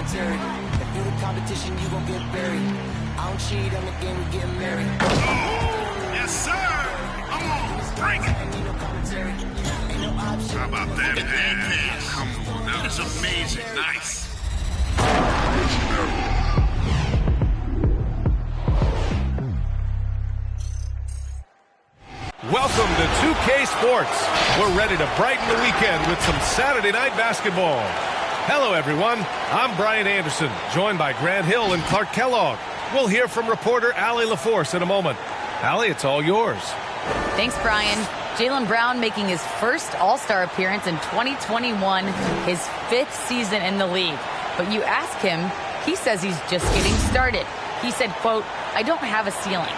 commentary. If you the competition, you gon' get buried. I don't cheat on the game, we get married. Yes, sir. Come on, break it. How about that pass? Come on, that was amazing. Nice. Welcome to 2K Sports. We're ready to brighten the weekend with some Saturday night basketball. Hello, everyone. I'm Brian Anderson, joined by Grant Hill and Clark Kellogg. We'll hear from reporter Allie LaForce in a moment. Allie, it's all yours. Thanks, Brian. Jaylen Brown making his first All-Star appearance in 2021, his 5th season in the league. But you ask him, he says he's just getting started. He said, quote, "I don't have a ceiling.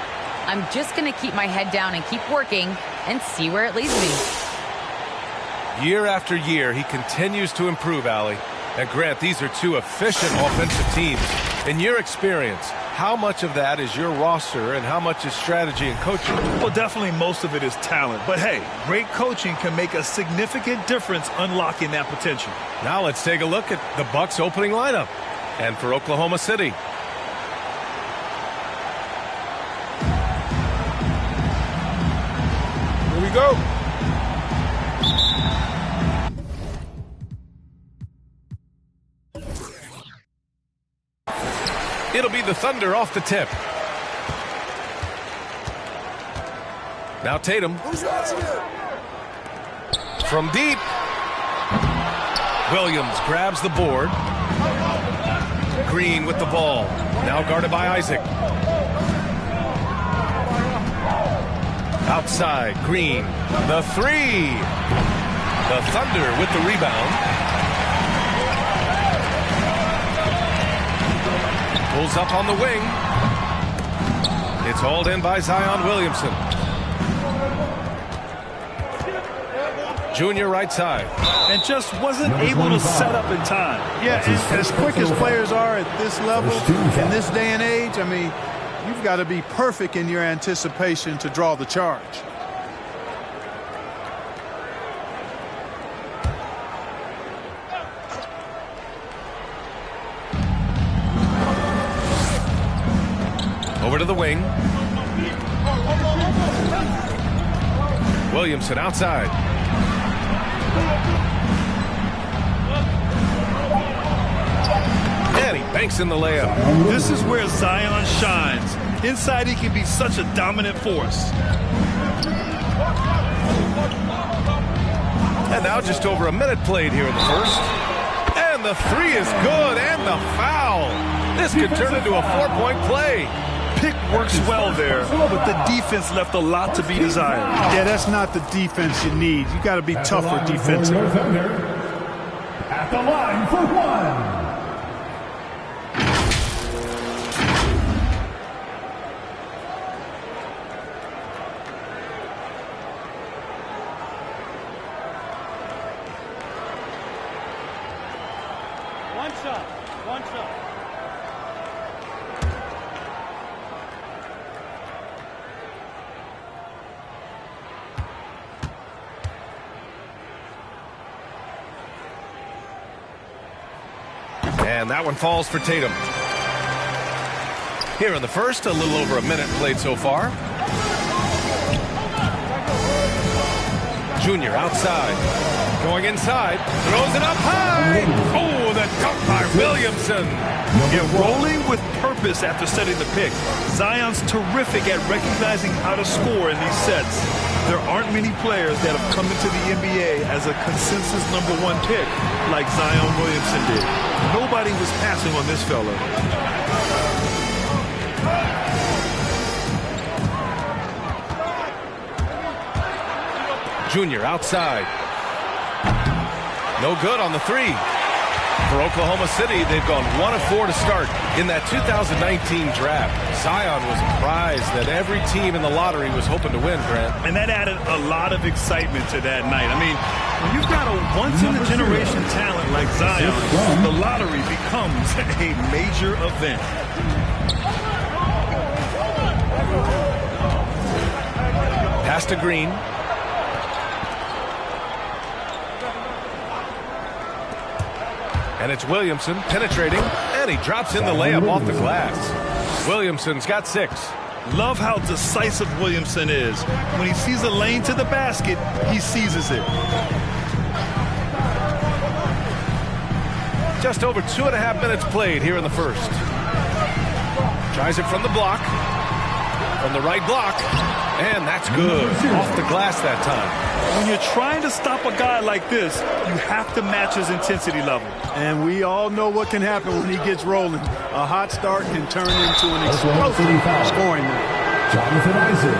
I'm just going to keep my head down and keep working and see where it leads me." Year after year, he continues to improve, Allie. And Grant, these are two efficient offensive teams. In your experience, how much of that is your roster and how much is strategy and coaching? Well, definitely most of it is talent. But hey, great coaching can make a significant difference unlocking that potential. Now let's take a look at the Bucks' opening lineup. And for Oklahoma City, here we go. it'll be the Thunder off the tip. Now Tatum. From deep. Williams grabs the board. Green with the ball. Now guarded by Isaac. Outside, Green. The three. The Thunder with the rebound. Pulls up on the wing. It's hauled in by Zion Williamson. Junior right side. And just wasn't able to set up in time. Yeah, and as quick as players are at this level, in this day and age, I mean, you've got to be perfect in your anticipation to draw the charge. Over to the wing. Williamson outside. And he banks in the layup. This is where Zion shines. Inside, he can be such a dominant force. And now just over a minute played here in the first. And the three is good, and the foul. This could turn into a 4-point play. Pick works well there, but the defense left a lot to be desired. Yeah, that's not the defense you need. You got to be tougher defensively. At the line for one. One shot. And that one falls for Tatum. Here in the first, a little over a minute played so far. Junior outside. Going inside. Throws it up high. Oh, the dunk by Williamson. Yeah, rolling with purpose after setting the pick. Zion's terrific at recognizing how to score in these sets. There aren't many players that have come into the NBA as a consensus #1 pick like Zion Williamson did. Nobody was passing on this fella. Junior outside. No good on the three. For Oklahoma City, they've gone 1 of 4 to start in that 2019 draft. Zion was a prize that every team in the lottery was hoping to win, Grant. And that added a lot of excitement to that night. I mean, when you've got a once-in-a-generation talent like Zion, the lottery becomes a major event. Pass to Green. And it's Williamson penetrating, and he drops in the layup off the glass. Williamson's got 6. Love how decisive Williamson is. When he sees a lane to the basket, he seizes it. Just over 2.5 minutes played here in the first. Tries it from the block. From the right block. And that's good. Off the glass that time. When you're trying to stop a guy like this, you have to match his intensity level. And we all know what can happen when he gets rolling. A hot start can turn into an explosive scoring night. Jonathan Isaac.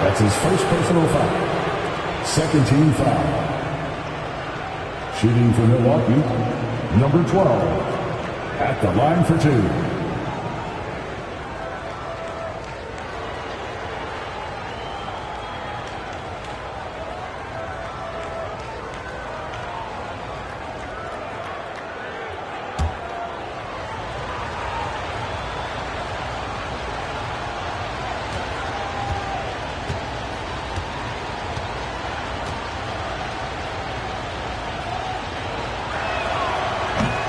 That's his first personal foul. Second team foul. Shooting for Milwaukee, number 12. At the line for 2.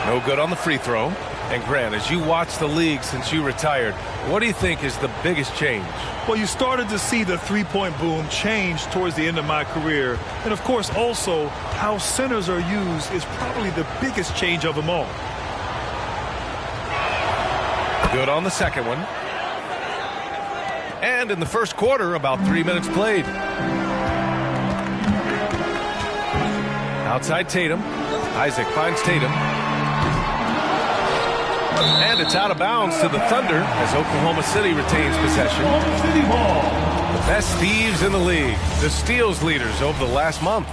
No good on the free throw. And Grant, as you watch the league since you retired, what do you think is the biggest change? Well, you started to see the three-point boom change towards the end of my career. And, of course, also how centers are used is probably the biggest change of them all. Good on the second one. And in the first quarter, about 3 minutes played. Outside Tatum. Isaac finds Tatum. And it's out of bounds to the Thunder as Oklahoma City retains possession. The best thieves in the league, the steals leaders over the last month.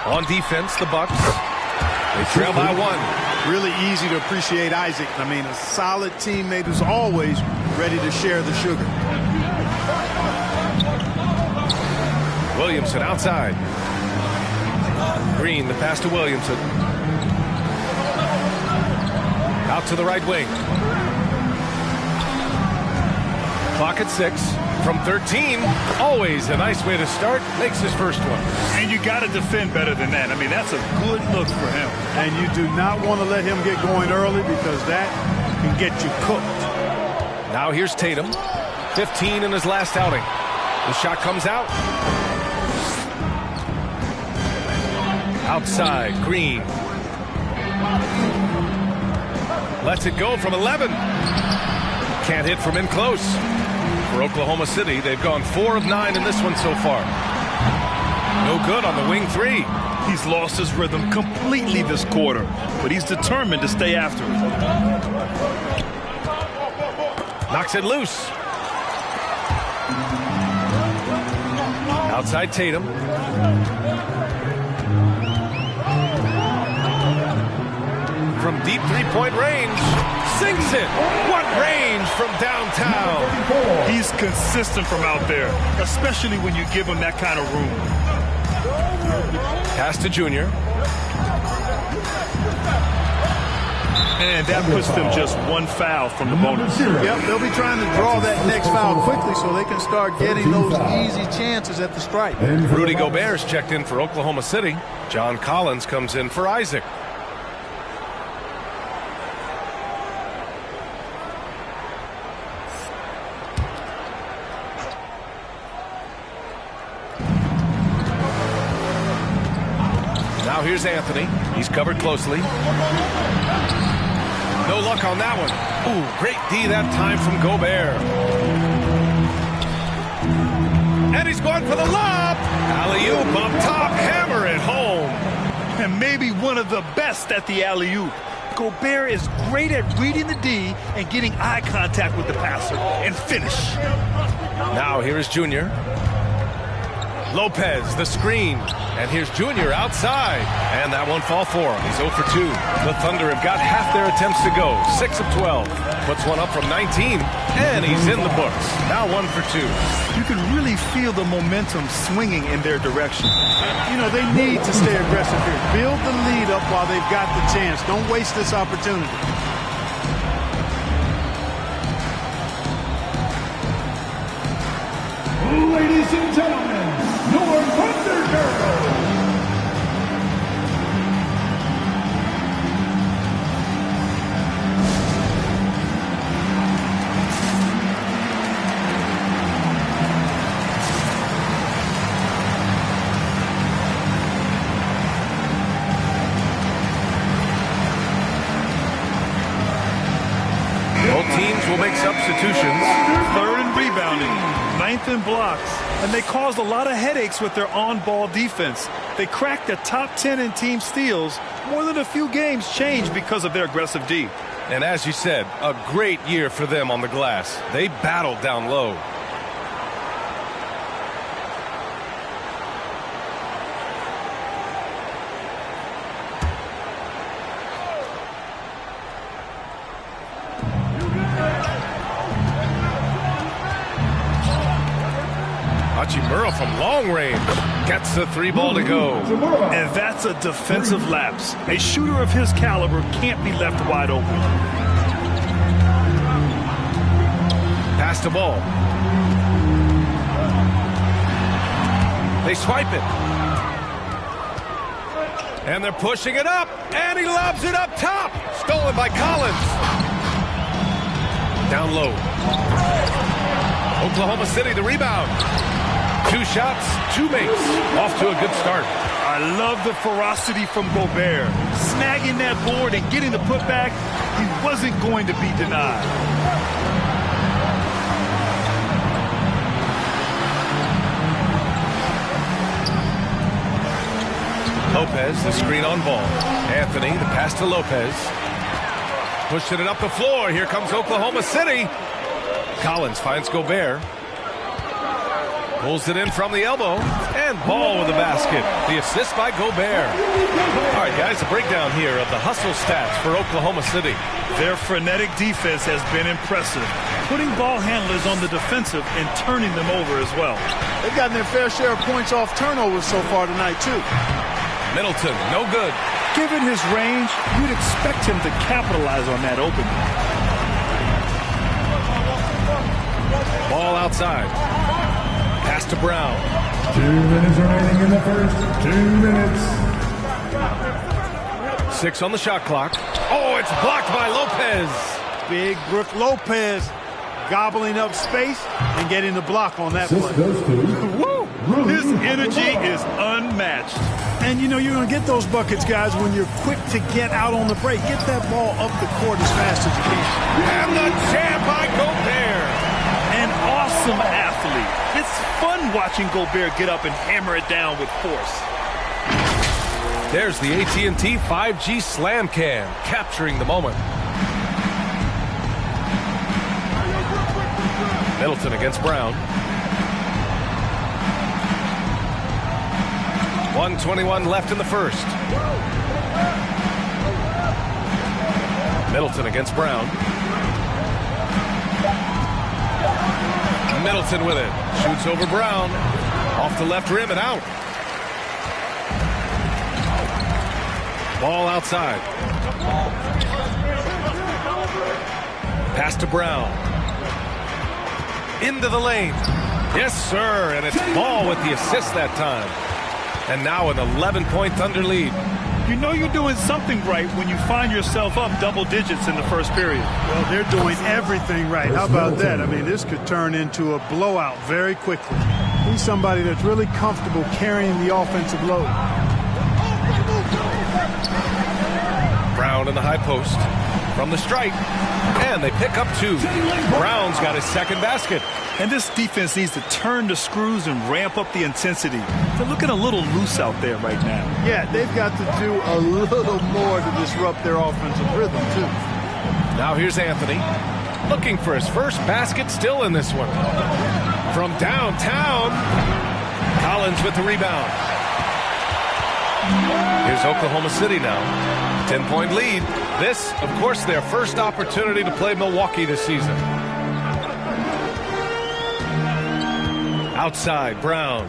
On defense, the Bucks. They trail by 1. Really easy to appreciate Isaac. I mean, a solid teammate who's always ready to share the sugar. Williamson outside. Green, the pass to Williamson. Out to the right wing. Clock at 6. From 13, always a nice way to start. Makes his first one. And you got to defend better than that. I mean, that's a good look for him. And you do not want to let him get going early because that can get you cooked. Now here's Tatum. 15 in his last outing. The shot comes out. Outside, Green. Lets it go from 11. Can't hit from in close. For Oklahoma City, they've gone 4 of 9 in this one so far. No good on the wing 3. He's lost his rhythm completely this quarter, but he's determined to stay after it. Knocks it loose. Outside Tatum. From deep three-point range. Sinks it. What range from downtown. He's consistent from out there, especially when you give him that kind of room. Pass to Junior. And that puts them just 1 foul from the bonus. Yep, they'll be trying to draw that next foul quickly so they can start getting those easy chances at the stripe. Rudy Gobert's checked in for Oklahoma City. John Collins comes in for Isaac. Now here's Anthony. He's covered closely. No luck on that one. Ooh, great D that time from Gobert. And he's going for the lob. Alley-oop up top. Hammer it home. And maybe one of the best at the alley-oop. Gobert is great at reading the D and getting eye contact with the passer and finish. Now here is Junior. Lopez, the screen. And here's Junior outside. And that won't fall for him. He's 0 for 2. The Thunder have got half their attempts to go. 6 of 12. Puts one up from 19. And he's in the books. Now 1 for 2. You can really feel the momentum swinging in their direction. You know, they need to stay aggressive here. Build the lead up while they've got the chance. Don't waste this opportunity. Ladies and gentlemen, your Thunder Girl. Both teams will make substitutions. Third and rebounding, ninth in blocks, and they caused a lot of headaches with their on-ball defense. They cracked the top 10 in team steals. More than a few games changed because of their aggressive D. And as you said, a great year for them on the glass. They battled down low. Hachimura from long range gets the 3 ball to go. And that's a defensive lapse. A shooter of his caliber can't be left wide open. Pass the ball. They swipe it. And they're pushing it up. And he lobs it up top. Stolen by Collins. Down low. Oklahoma City the rebound. 2 shots, 2 makes. Off to a good start. I love the ferocity from Gobert. Snagging that board and getting the putback, he wasn't going to be denied. Lopez, the screen on ball. Anthony, the pass to Lopez. Pushing it up the floor. Here comes Oklahoma City. Collins finds Gobert. Pulls it in from the elbow. And Ball with the basket. The assist by Gobert. All right, guys, a breakdown here of the hustle stats for Oklahoma City. Their frenetic defense has been impressive, putting ball handlers on the defensive and turning them over as well. They've gotten their fair share of points off turnovers so far tonight, too. Middleton, no good. Given his range, you'd expect him to capitalize on that opening. Ball outside. Pass to Brown. 2 minutes remaining in the first. 2 minutes. 6 on the shot clock. Oh, it's blocked by Lopez. Big Brook Lopez gobbling up space and getting the block on that Assist play. goes to Woo! His energy is unmatched. And, you know, you're going to get those buckets, guys, when you're quick to get out on the break. Get that ball up the court as fast as you can. And the jam by Gobert. An awesome athlete. It's fun watching Gobert get up and hammer it down with force. There's the AT&T 5G Slam Cam, capturing the moment. Middleton against Brown. 1:21 left in the first. Middleton against Brown. Middleton with it. Shoots over Brown. Off the left rim and out. Ball outside. Pass to Brown. Into the lane. Yes, sir. And it's Ball with the assist that time. And now an 11-point Thunder lead. You know you're doing something right when you find yourself up double digits in the first period. Well, they're doing everything right. How about that? I mean, this could turn into a blowout very quickly. He's somebody that's really comfortable carrying the offensive load. Brown in the high post from the stripe. And they pick up 2. Brown's got his second basket. And this defense needs to turn the screws and ramp up the intensity. They're looking a little loose out there right now. Yeah, they've got to do a little more to disrupt their offensive rhythm, too. Now here's Anthony. Looking for his first basket still in this one. From downtown. Collins with the rebound. Here's Oklahoma City now. 10-point lead. This, of course, their first opportunity to play Milwaukee this season. Outside, Brown.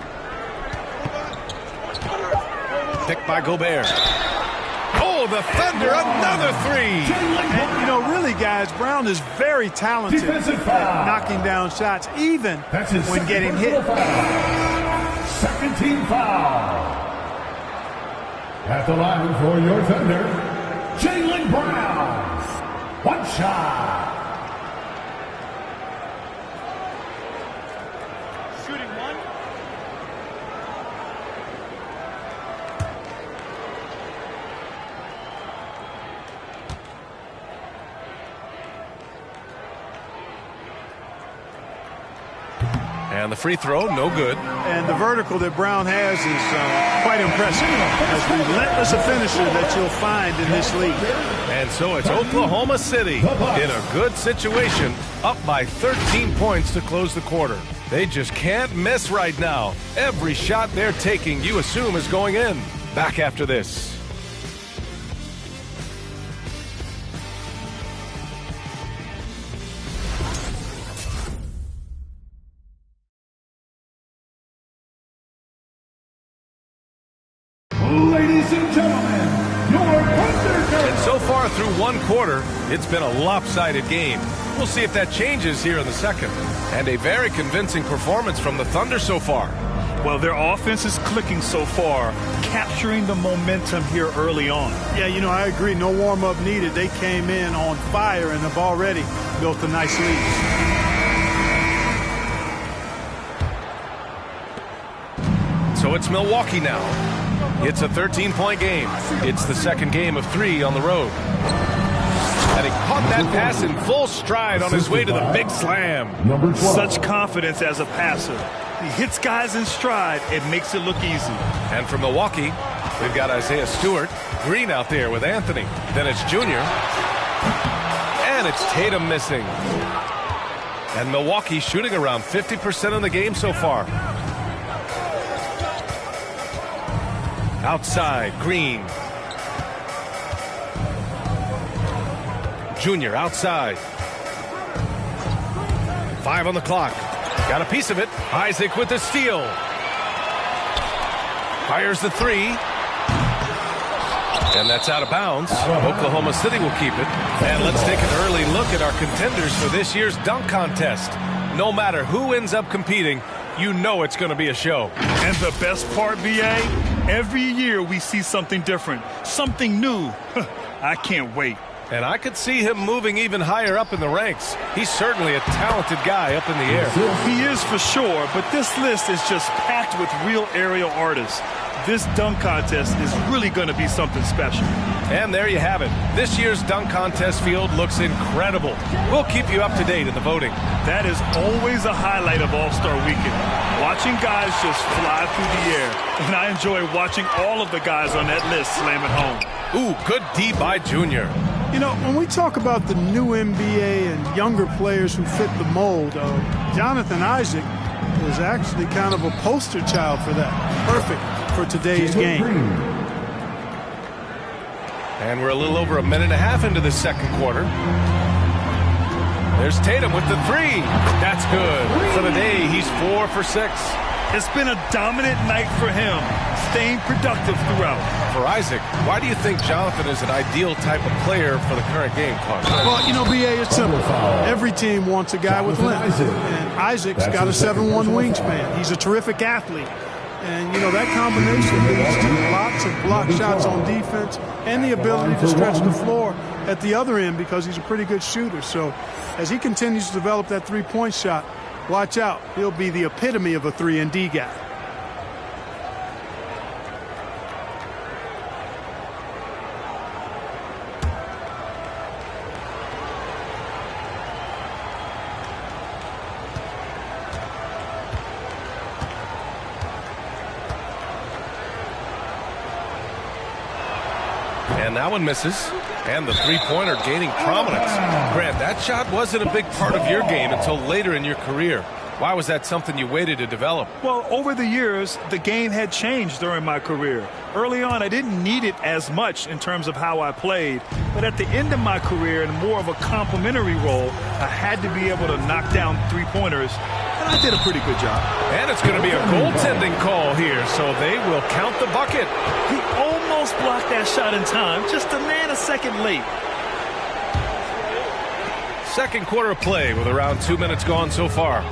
Picked by Gobert. Oh, Oh, the Thunder, another three. And, you know, really, guys, Brown is very talented at knocking down shots, even when getting hit. Second team foul. At the line for your Thunder, Jaylen Brown. One shot. Shooting one. And the free throw, no good. And the vertical that Brown has is quite impressive. As relentless a finisher that you'll find in this league. And so it's Oklahoma City in a good situation, up by 13 points to close the quarter. They just can't miss right now. Every shot they're taking, you assume, is going in. Back after this. Ladies and gentlemen, your Thunder. And so far through one quarter, it's been a lopsided game. We'll see if that changes here in the second. And a very convincing performance from the Thunder so far. Well, their offense is clicking so far, capturing the momentum here early on. Yeah, you know, I agree. No warm-up needed. They came in on fire and have already built a nice lead. So it's Milwaukee now. It's a 13-point game. It's the second game of 3 on the road. And he caught that pass in full stride on his way to the big slam. Number 12. Such confidence as a passer. He hits guys in stride. It makes it look easy. And from Milwaukee, we've got Isaiah Stewart. Green out there with Anthony. Then it's Junior. And it's Tatum missing. And Milwaukee shooting around 50% of the game so far. Outside, Green. Junior outside. 5 on the clock. Got a piece of it. Isaac with the steal. Fires the 3. And that's out of bounds. Oklahoma City will keep it. And let's take an early look at our contenders for this year's dunk contest. No matter who ends up competing, you know it's going to be a show. And the best part, BA, every year we see something different, something new. I can't wait. And I could see him moving even higher up in the ranks. He's certainly a talented guy up in the air. He is for sure, but this list is just packed with real aerial artists. This dunk contest is really going to be something special. And there you have it. This year's dunk contest field looks incredible. We'll keep you up to date in the voting. That is always a highlight of All-Star Weekend. Watching guys just fly through the air. And I enjoy watching all of the guys on that list slam it home. Ooh, good D by Junior. You know, when we talk about the new NBA and younger players who fit the mold, Jonathan Isaac is actually kind of a poster child for that. Perfect for today's game. And we're a little over a minute and a half into the second quarter. There's Tatum with the 3. That's good. For the day, he's 4 for 6. It's been a dominant night for him, staying productive throughout. For Isaac, why do you think Jonathan is an ideal type of player for the current game, Clark? Well, you know, BA, it's simple. Every team wants a guy with length. And Isaac's got a 7'1" wingspan. He's a terrific athlete. And, you know, that combination leads to lots of block shots on defense and the ability to stretch the floor at the other end because he's a pretty good shooter. So as he continues to develop that three-point shot, watch out. He'll be the epitome of a 3-and-D guy. And that one misses. And the three-pointer gaining prominence. Grant, that shot wasn't a big part of your game until later in your career. Why was that something you waited to develop? Well, over the years, the game had changed during my career. Early on, I didn't need it as much in terms of how I played. But at the end of my career, in more of a complementary role, I had to be able to knock down three-pointers and I did a pretty good job. And it's going to be a goaltending call here, so they will count the bucket. He almost blocked that shot in time, just a nanosecond late. Second quarter play with around 2 minutes gone so far.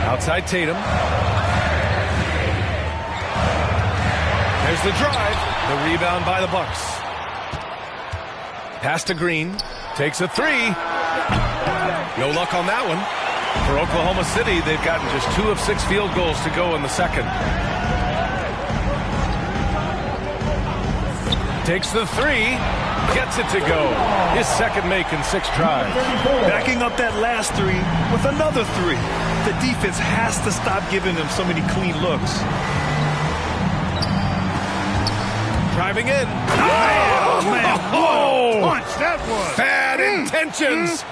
Outside Tatum. There's the drive. The rebound by the Bucks. Pass to Green. Takes a three. No luck on that one. For Oklahoma City, they've gotten just 2 of 6 field goals to go in the second. Takes the three. Gets it to go. His second make in 6 tries. Backing up that last three with another three. The defense has to stop giving them so many clean looks. Driving in. Oh, man. Oh, Punch, that was. bad intentions.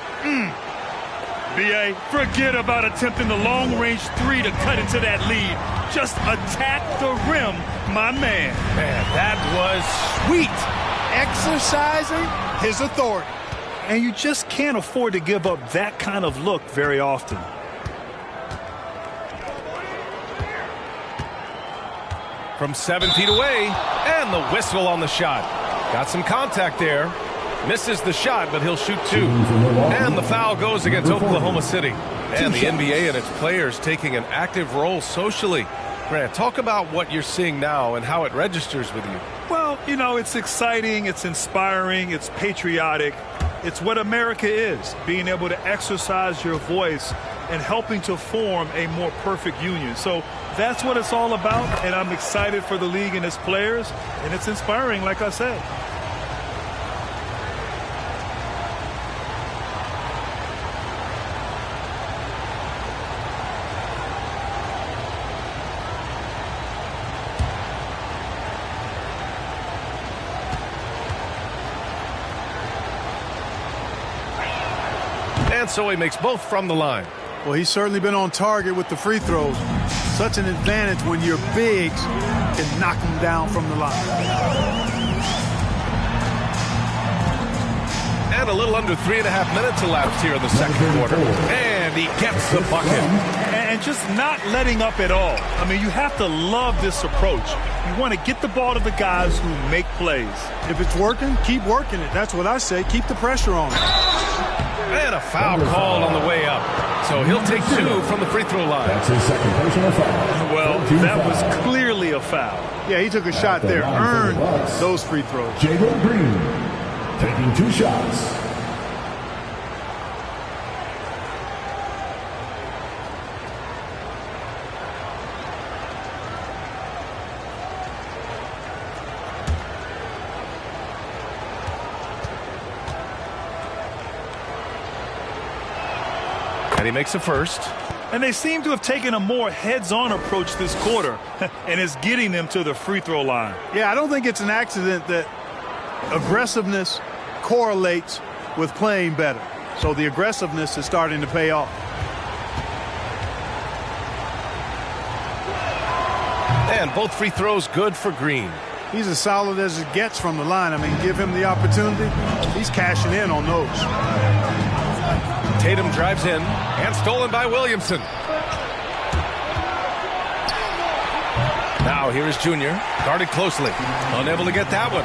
BA, forget about attempting the long-range three to cut into that lead. Just attack the rim, my man. Man, that was sweet. Exercising his authority. And you just can't afford to give up that kind of look very often. From 7 feet away, and the whistle on the shot. Got some contact there. Misses the shot, but he'll shoot 2. And the foul goes against Oklahoma City. And the NBA and its players taking an active role socially. Grant, talk about what you're seeing now and how it registers with you. Well, you know, it's exciting, it's inspiring, it's patriotic. It's what America is, being able to exercise your voice and helping to form a more perfect union. So that's what it's all about, and I'm excited for the league and its players, and it's inspiring, like I said. And so he makes both from the line. Well, he's certainly been on target with the free throws. Such an advantage when your bigs can knock them down from the line. And a little under 3.5 minutes elapsed here in the second quarter. And he gets the bucket. And just not letting up at all. I mean, you have to love this approach. You want to get the ball to the guys who make plays. If it's working, keep working it. That's what I say. Keep the pressure on it. And a foul called on the way up. So he'll take 2 from the free throw line. That's his second personal foul. Well, that was clearly a foul. Yeah, he took a shot there. Earned those free throws. Jalen Green taking 2 shots. And he makes a first. And they seem to have taken a more heads-on approach this quarter, and it's getting them to the free throw line. Yeah, I don't think it's an accident that aggressiveness correlates with playing better. So the aggressiveness is starting to pay off. And both free throws good for Green. He's as solid as it gets from the line. I mean, give him the opportunity. He's cashing in on those. Tatum drives in, and stolen by Williamson. Now here is Junior, guarded closely, unable to get that one.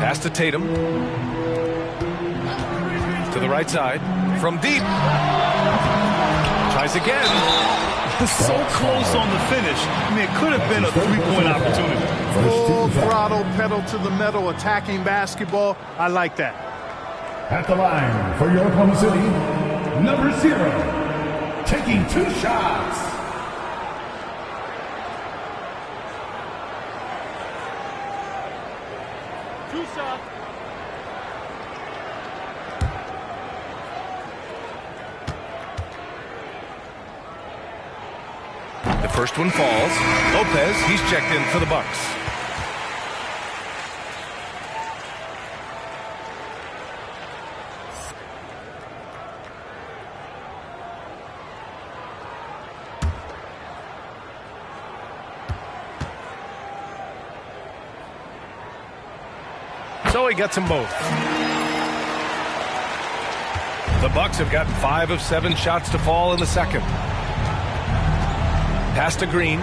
Pass to Tatum. To the right side, from deep. Tries again. So close on the finish. I mean, it could have been a three-point opportunity. Full throttle, pedal to the metal, attacking basketball. I like that. At the line for your Oklahoma City, number 0, taking 2 shots. The first one falls. Lopez, he's checked in for the Bucks. So he gets them both. The Bucks have gotten 5 of 7 shots to fall in the second. Pass to Green.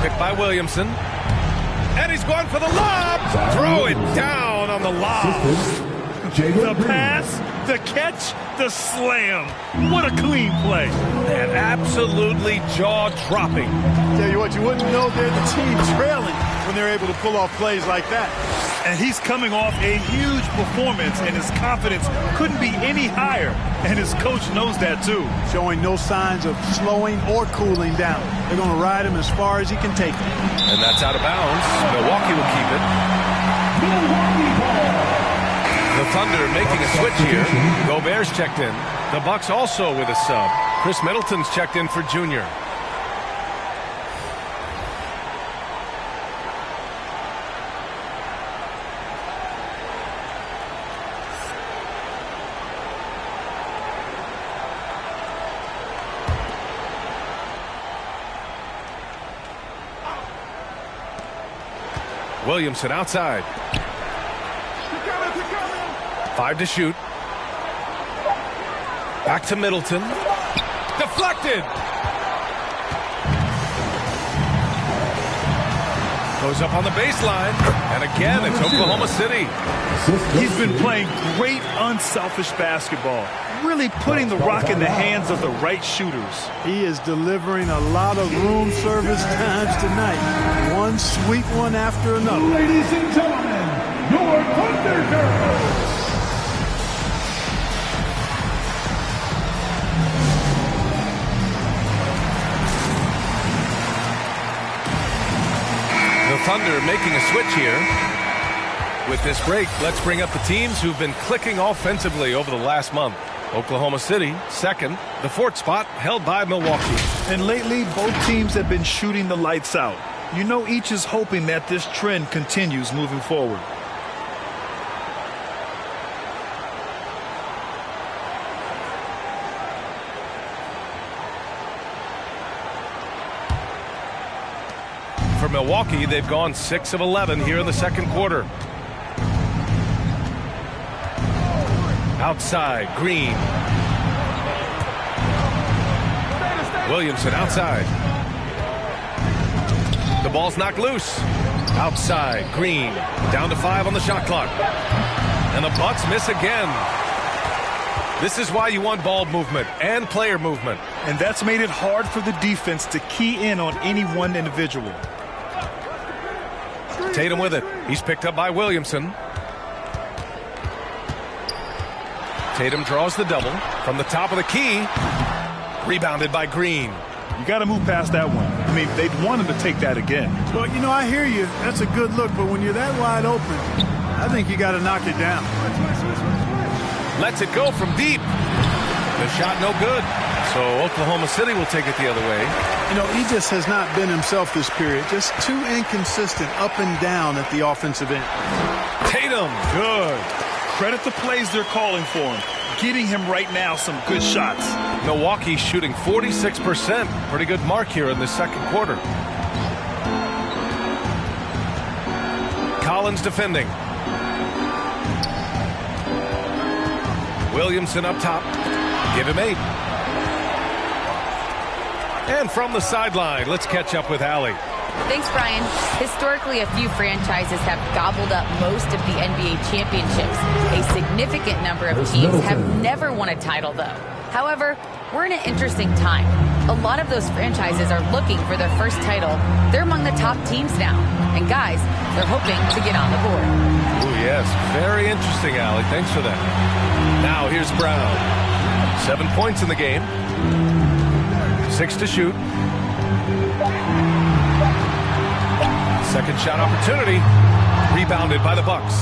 Picked by Williamson. And he's going for the lob. Throw it down on the lob. The pass, the catch, the slam. What a clean play. And absolutely jaw-dropping. Tell you what, you wouldn't know they're the team trailing when they're able to pull off plays like that. And he's coming off a huge performance, and his confidence couldn't be any higher. And his coach knows that, too. Showing no signs of slowing or cooling down. They're going to ride him as far as he can take him. And that's out of bounds. Milwaukee will keep it. The Thunder making a switch here. Gobert's checked in. The Bucks also with a sub. Chris Middleton's checked in for Junior. Williamson outside. 5 to shoot. Back to Middleton. Deflected. Goes up on the baseline. And again, it's Oklahoma City. He's been playing great unselfish basketball. Really putting the rock in the hands of the right shooters. He is delivering a lot of room service times tonight. One sweet one after another. Ladies and gentlemen, your Thunder Girls. The Thunder making a switch here. With this break, let's bring up the teams who've been clicking offensively over the last month. Oklahoma City, second. The 4th spot held by Milwaukee. And lately, both teams have been shooting the lights out. You know, each is hoping that this trend continues moving forward. For Milwaukee, they've gone 6 of 11 here in the second quarter. Outside, Green. Williamson outside. The ball's knocked loose. Outside, Green. Down to 5 on the shot clock. And the Bucks miss again. This is why you want ball movement and player movement. And that's made it hard for the defense to key in on any one individual. Tatum with it. He's picked up by Williamson. Tatum draws the double from the top of the key. Rebounded by Green. You got to move past that one. I mean, they'd want him to take that again. Well, you know, I hear you. That's a good look, but when you're that wide open, I think you got to knock it down. Lets it go from deep. The shot no good. So Oklahoma City will take it the other way. You know, he just has not been himself this period. Just too inconsistent up and down at the offensive end. Tatum, good. Credit the plays they're calling for him. Getting him right now some good shots. Milwaukee shooting 46%. Pretty good mark here in the second quarter. Collins defending. Williamson up top. Give him 8. And from the sideline, let's catch up with Allie. Thanks, Brian. Historically, a few franchises have gobbled up most of the NBA championships. A significant number of teams have never won a title, though. However, we're in an interesting time. A lot of those franchises are looking for their first title. They're among the top teams now. And guys, they're hoping to get on the board. Oh, yes. Very interesting, Allie. Thanks for that. Now here's Brown. 7 points in the game. 6 to shoot. Second shot opportunity. Rebounded by the Bucks.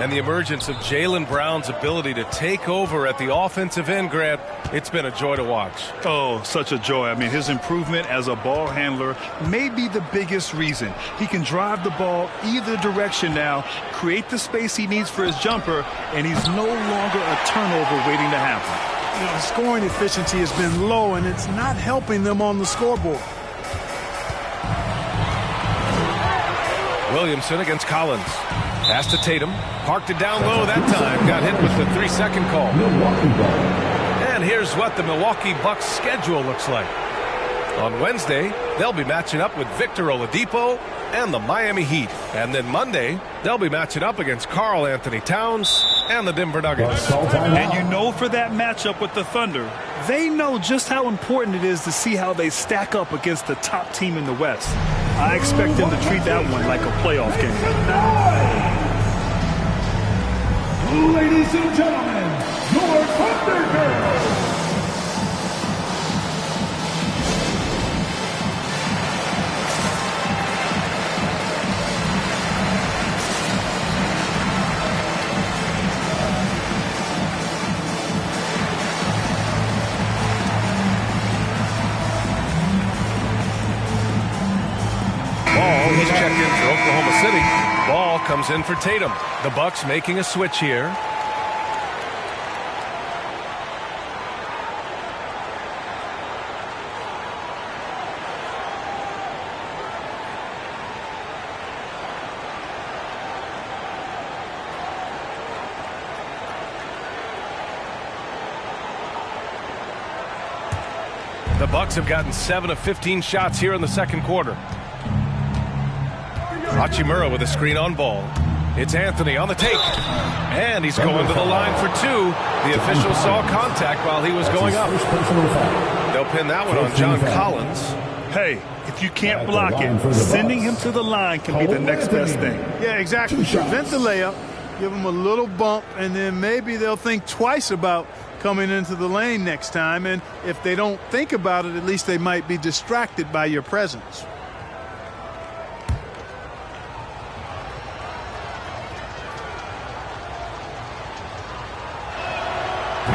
And the emergence of Jaylen Brown's ability to take over at the offensive end, Grant, it's been a joy to watch. Oh, such a joy. I mean, his improvement as a ball handler may be the biggest reason. He can drive the ball either direction now, create the space he needs for his jumper, and he's no longer a turnover waiting to happen. You know, the scoring efficiency has been low, and it's not helping them on the scoreboard. Williamson against Collins. Pass to Tatum. Parked it down low that time. Got hit with the 3-second call. And here's what the Milwaukee Bucks schedule looks like. On Wednesday, they'll be matching up with Victor Oladipo and the Miami Heat. And then Monday, they'll be matching up against Karl Anthony Towns and the Denver Nuggets. And you know, for that matchup with the Thunder, they know just how important it is to see how they stack up against the top team in the West. I expect them to treat that one like a playoff game. Ladies and gentlemen, your Thunder Girls. He's checked in for Oklahoma City. Ball comes in for Tatum. The Bucks making a switch here. The Bucks have gotten 7 of 15 shots here in the second quarter. Hachimura with a screen on ball. It's Anthony on the take. And he's going to the line for 2. The official saw contact while he was going up. They'll pin that one on John Collins. Hey, if you can't block it, sending him to the line can be the next best thing. Yeah, exactly. Prevent the layup, give them a little bump, and then maybe they'll think twice about coming into the lane next time. And if they don't think about it, at least they might be distracted by your presence.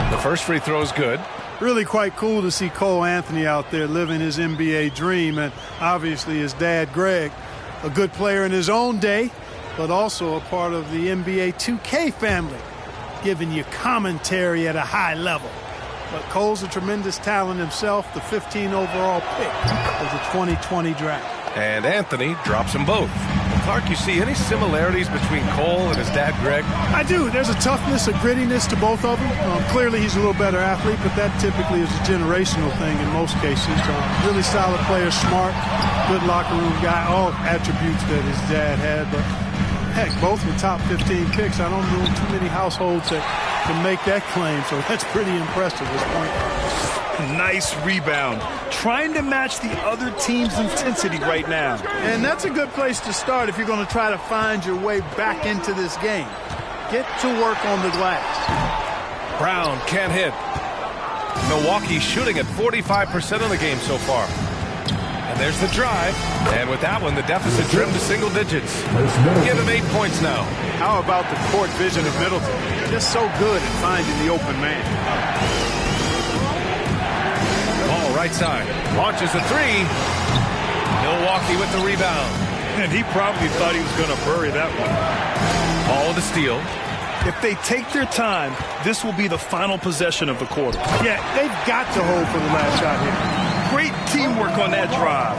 The first free throw is good. Really quite cool to see Cole Anthony out there living his NBA dream, and obviously his dad, Greg, a good player in his own day, but also a part of the NBA 2K family, giving you commentary at a high level. But Cole's a tremendous talent himself, the 15 overall pick of the 2020 draft. And Anthony drops them both. Clark, you see any similarities between Cole and his dad, Greg? I do. There's a toughness, a grittiness to both of them. Clearly, he's a little better athlete, but that typically is a generational thing in most cases. Really solid player, smart, good locker room guy, all attributes that his dad had. But heck, both were top 15 picks. I don't know too many households that can make that claim, so that's pretty impressive at this point. Nice rebound. Trying to match the other team's intensity right now. And that's a good place to start if you're going to try to find your way back into this game. Get to work on the glass. Brown can't hit. Milwaukee shooting at 45% of the game so far. And there's the drive. And with that one, the deficit trimmed to single digits. Give him 8 points now. How about the court vision of Middleton? Just so good at finding the open man. Ball right side. Launches a 3. Milwaukee with the rebound. And he probably thought he was going to bury that one. Ball with the steal. If they take their time, this will be the final possession of the quarter. Yeah, they've got to hold for the last shot here. Great teamwork on that drive,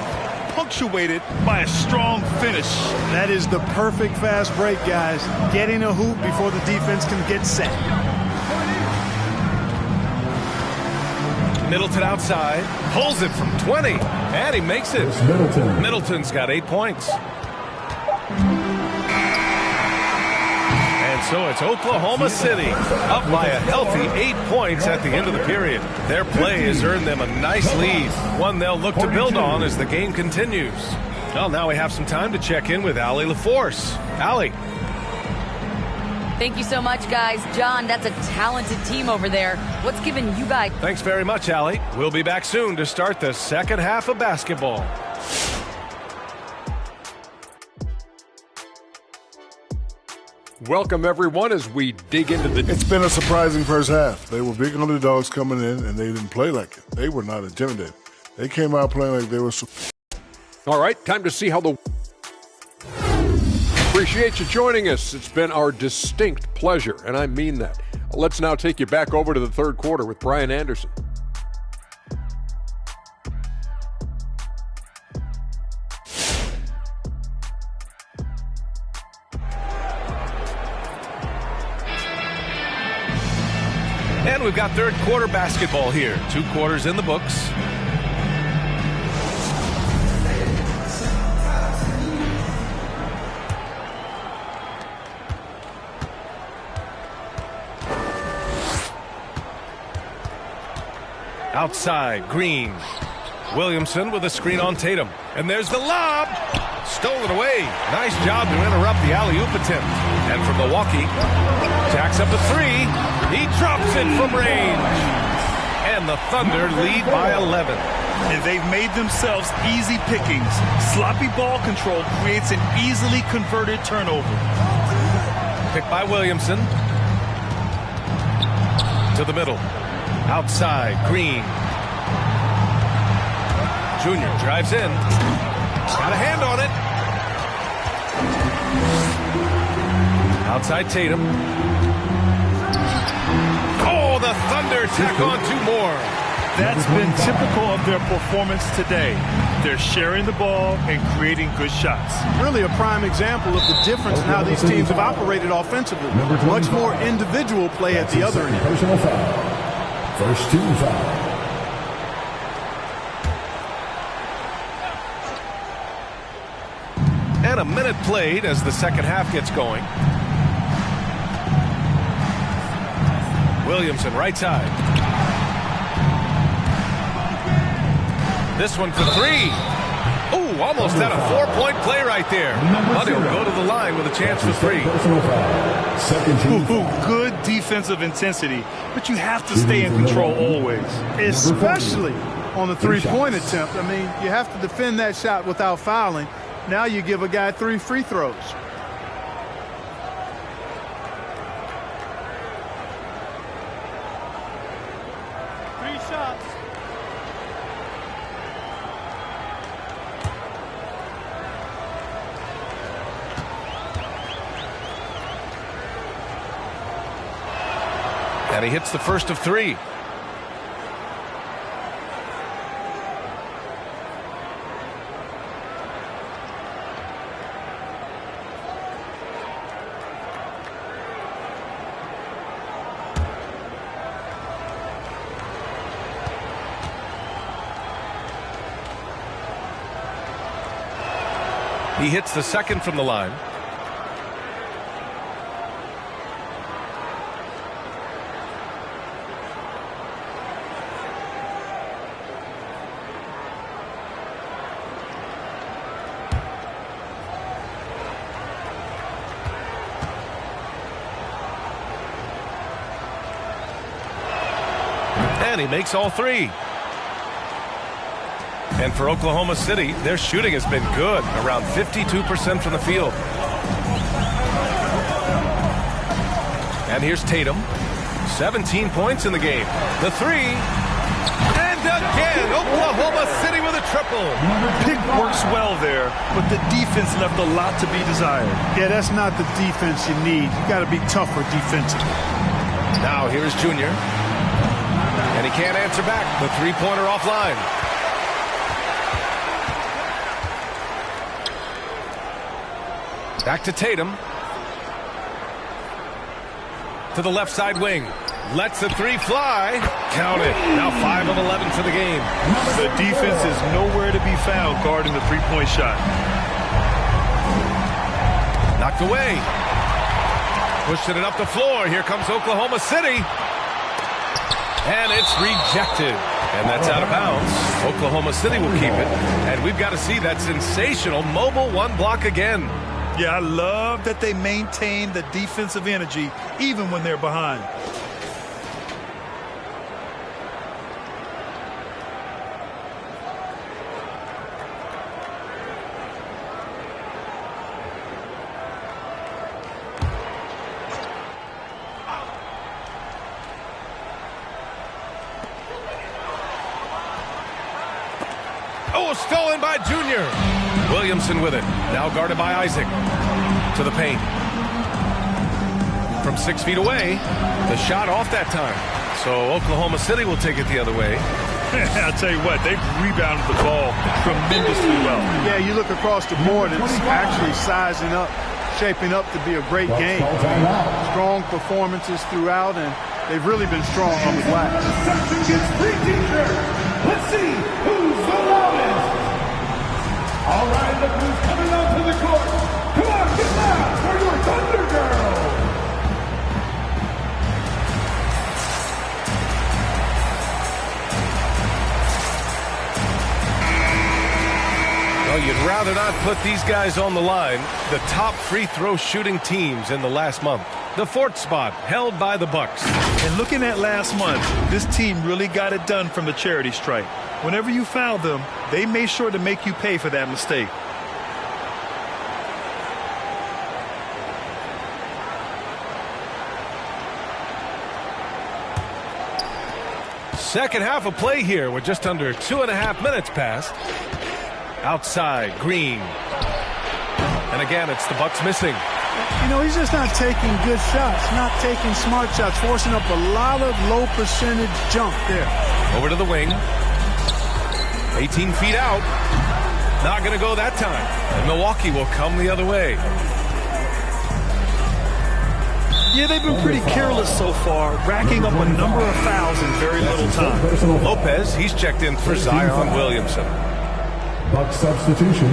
punctuated by a strong finish. That is the perfect fast break, guys. Getting a hoop before the defense can get set. Middleton outside, pulls it from 20, and he makes it. Middleton's got 8 points. And so it's Oklahoma City up by a healthy 8 points at the end of the period. Their play has earned them a nice lead, one they'll look to build on as the game continues. Well, now we have some time to check in with Allie LaForce. Allie. Thank you so much, guys. John, that's a talented team over there. What's given you guys? Thanks very much, Allie. We'll be back soon to start the second half of basketball. Welcome, everyone, as we dig into the... It's been a surprising first half. They were big underdogs coming in, and they didn't play like it. They were not intimidated. They came out playing like they were... All right, time to see how the... Appreciate you joining us. It's been our distinct pleasure, and I mean that. Let's now take you back over to the third quarter with Brian Anderson. And we've got third quarter basketball here. 2 quarters in the books. Outside, Green. Williamson with a screen on Tatum. And there's the lob. Stolen away. Nice job to interrupt the alley-oop attempt. And from Milwaukee, jacks up a 3. He drops it from range. And the Thunder lead by 11. And they've made themselves easy pickings. Sloppy ball control creates an easily converted turnover. Picked by Williamson. To the middle. Outside, Green. Junior drives in. Got a hand on it. Outside Tatum. Oh, the Thunder tack on 2 more. That's been typical of their performance today. They're sharing the ball and creating good shots. Really a prime example of the difference in how these teams have operated offensively. Much more individual play at the other end. Personal foul. First team foul. And a minute played as the second half gets going. Williamson, right side. This one for 3. Ooh, almost had a 4-point play right there. But he'll go to the line with a chance for 3. Good defensive intensity, but you have to stay in control always. Especially on the 3-point attempt. I mean, you have to defend that shot without fouling. Now you give a guy 3 free throws. And he hits the first of 3. He hits the second from the line. And he makes all 3. And for Oklahoma City, their shooting has been good, around 52% from the field. And here's Tatum. 17 points in the game. The 3. And again, Oklahoma City with a triple. Pick works well there, but the defense left a lot to be desired. Yeah, that's not the defense you need. You got to be tougher defensively. Now here's Junior. And he can't answer back. The 3-pointer offline. Back to Tatum. To the left side wing. Lets the 3 fly. Count it. Now 5 of 11 for the game. The defense is nowhere to be found guarding the 3-point shot. Knocked away. Pushing it up the floor. Here comes Oklahoma City. And it's rejected. And that's out of bounds. Oklahoma City will keep it. And we've got to see that sensational mobile 1 block again. Yeah, I love that they maintain the defensive energy even when they're behind. Oh, stolen by Junior. Williamson with it. Now guarded by Isaac. To the paint. From 6 feet away. The shot off that time. So Oklahoma City will take it the other way. I'll tell you what, they've rebounded the ball tremendously well. Yeah, you look across the board, it's actually sizing up, shaping up to be a great game. Strong performances throughout, and they've really been strong on the glass. Section gets free t-shirts. Let's see who's the loudest. All right, look who's coming onto the court. Come on, get loud for your Thunder Girls. Well, you'd rather not put these guys on the line. The top free throw shooting teams in the last month. The fourth spot held by the Bucks. And looking at last month, this team really got it done from the charity stripe. Whenever you foul them, they made sure to make you pay for that mistake. Second half of play here with just under 2.5 minutes passed. Outside, Green. And again, it's the Bucks missing. You know, he's just not taking good shots, not taking smart shots, forcing up a lot of low percentage jump there. Over to the wing. 18 feet out. Not going to go that time. And Milwaukee will come the other way. Yeah, they've been pretty careless so far, racking up a number of fouls in very little time. Lopez, he's checked in for Zion Williamson. Bucks substitution,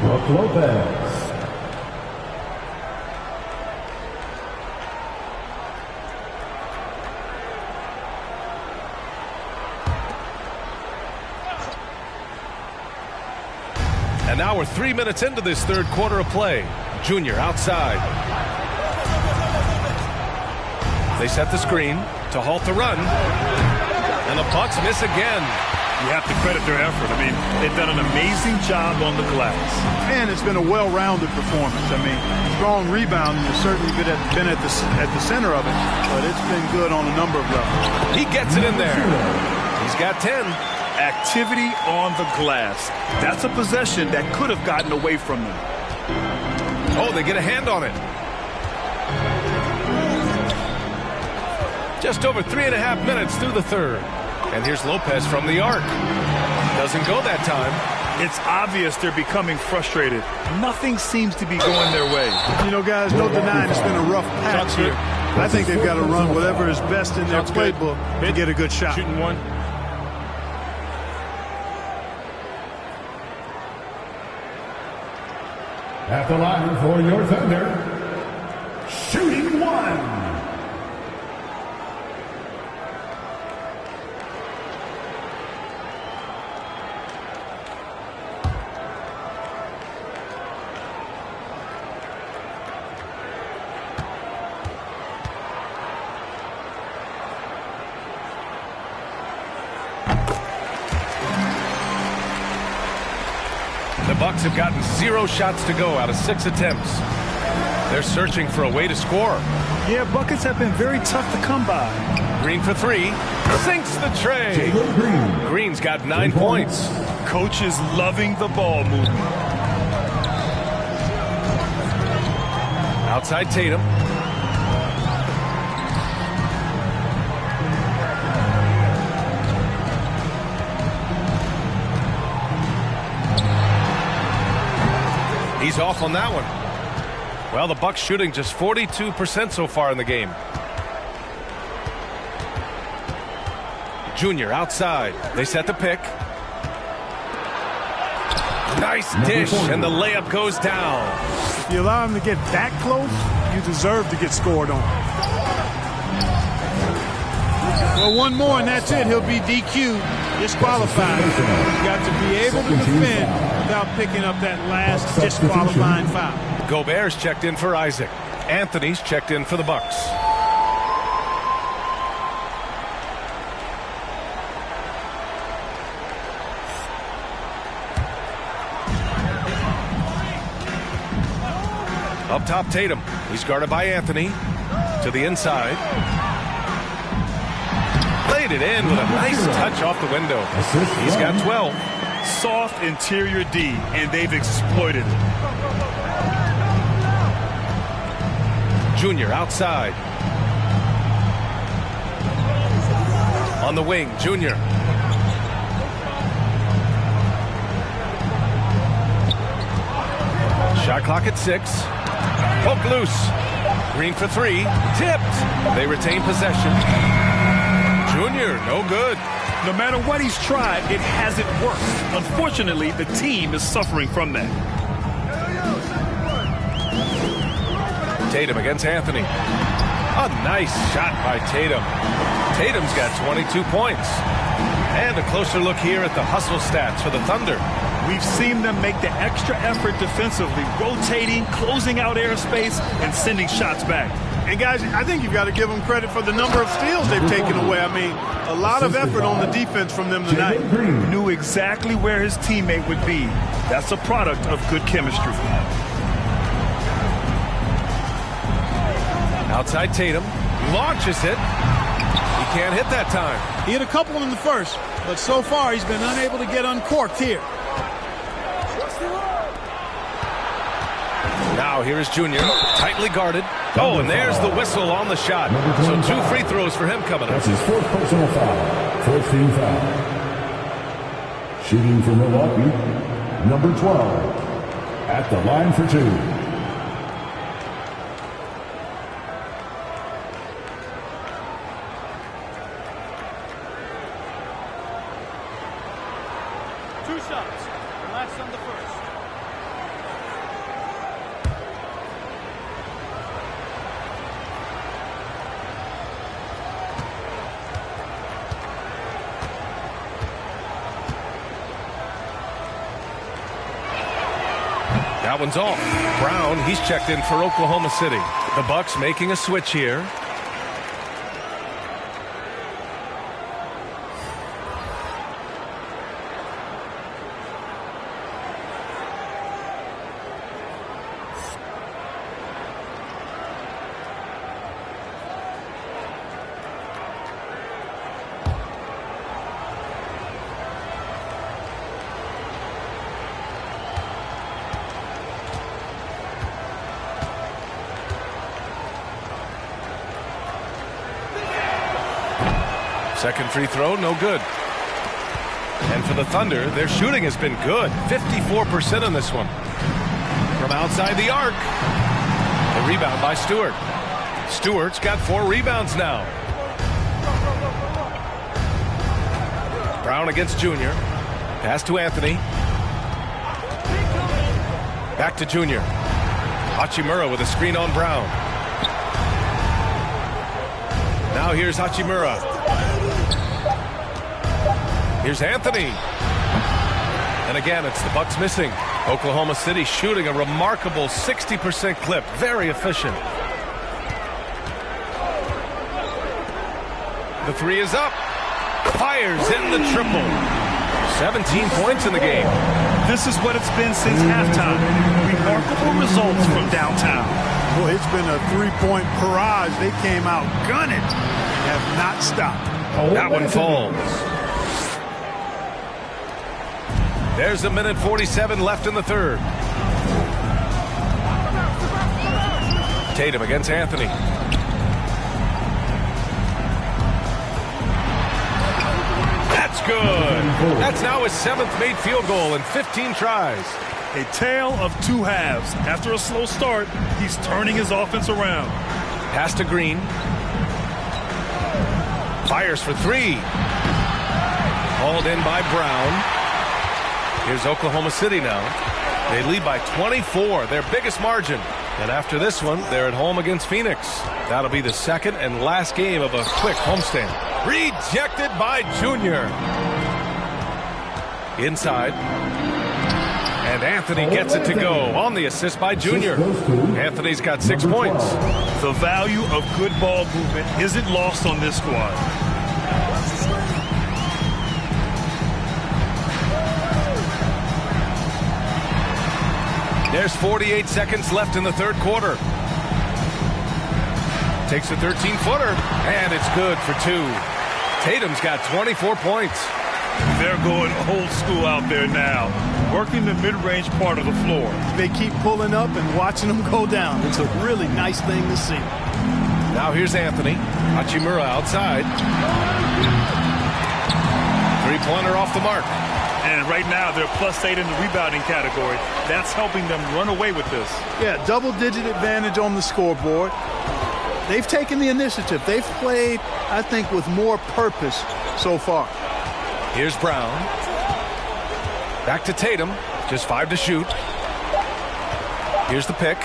Brook Lopez. And now we're 3 minutes into this third quarter of play. Junior outside. They set the screen to halt the run. And the Bucks miss again. You have to credit their effort. I mean, they've done an amazing job on the glass. And it's been a well-rounded performance. I mean, strong rebounding has certainly been at the center of it, but it's been good on a number of levels. He gets it in there. He's got 10. Activity on the glass. That's a possession that could have gotten away from them. Oh, they get a hand on it. Just over 3.5 minutes through the third. And here's Lopez from the arc. Doesn't go that time. It's obvious they're becoming frustrated. Nothing seems to be going their way. You know, guys, no denying it's been a rough patch here. I think they've got to run whatever is best in their playbook to get a good shot. Shooting one. At the line for your Thunder, shooting one. The Bucks have gotten 0 shots to go out of 6 attempts. They're searching for a way to score. Yeah, buckets have been very tough to come by. Green for 3. Sinks the tray. Green's got 9 points. Coach is loving the ball movement. Outside Tatum. He's off on that one. Well, the Bucks shooting just 42% so far in the game. Junior outside. They set the pick. Nice dish, and the layup goes down. If you allow him to get that close, you deserve to get scored on. Well, one more, and that's it. He'll be DQ'd, disqualified. He's got to be able to defend without picking up that last disqualifying foul. Gobert's checked in for Isaac. Anthony's checked in for the Bucks. Up top, Tatum. He's guarded by Anthony. To the inside. Laid it in with a nice touch off the window. He's got 12. Soft interior D, and they've exploited it. Junior outside. On the wing, Junior. Shot clock at 6. Poke loose. Green for three. Tipped. They retain possession. Junior, no good. No matter what he's tried, it hasn't worked. Unfortunately, the team is suffering from that. Tatum against Anthony. A nice shot by Tatum. Tatum's got 22 points. And a closer look here at the hustle stats for the Thunder. We've seen them make the extra effort defensively, rotating, closing out airspace, and sending shots back. And guys, I think you've got to give them credit for the number of steals they've taken away. I mean, a lot of effort on the defense from them tonight. Knew exactly where his teammate would be. That's a product of good chemistry. Outside Tatum. Launches it. He can't hit that time. He hit a couple in the first, but so far he's been unable to get uncorked here. Now here is Junior, tightly guarded. Oh, and there's the whistle on the shot. So 2 free throws for him coming up. That's his fourth personal foul. First team foul. Shooting for Milwaukee, number 12. At the line for 2. That one's off. Brown, he's checked in for Oklahoma City. The Bucks making a switch here. Second free throw, no good. And for the Thunder, their shooting has been good. 54% on this one. From outside the arc. The rebound by Stewart. Stewart's got 4 rebounds now. Brown against Junior. Pass to Anthony. Back to Junior. Hachimura with a screen on Brown. Now here's Hachimura. Here's Anthony. And again, it's the Bucks missing. Oklahoma City shooting a remarkable 60% clip. Very efficient. The 3 is up. Fires in the triple. 17 points in the game. This is what it's been since halftime. Remarkable results from downtown. Boy, it's been a 3-point barrage. They came out gunning and have not stopped. That one falls. There's a minute 47 left in the third. Tatum against Anthony. That's good. That's now his 7th made field goal in 15 tries. A tale of 2 halves. After a slow start, he's turning his offense around. Pass to Green. Fires for 3. Hauled in by Brown. Here's Oklahoma City now. They lead by 24, their biggest margin. And after this one, they're at home against Phoenix. That'll be the second and last game of a quick homestand. Rejected by Junior. Inside. And Anthony gets it to go on the assist by Junior. Anthony's got 6 points. The value of good ball movement isn't lost on this squad. There's 48 seconds left in the third quarter. Takes a 13-footer, and it's good for 2. Tatum's got 24 points. They're going old school out there now, working the mid-range part of the floor. They keep pulling up and watching them go down. It's a really nice thing to see. Now here's Anthony. Hachimura outside. 3-pointer off the mark. And right now, they're +8 in the rebounding category. That's helping them run away with this. Yeah, double-digit advantage on the scoreboard. They've taken the initiative. They've played, I think, with more purpose so far. Here's Brown. Back to Tatum. Just 5 to shoot. Here's the pick.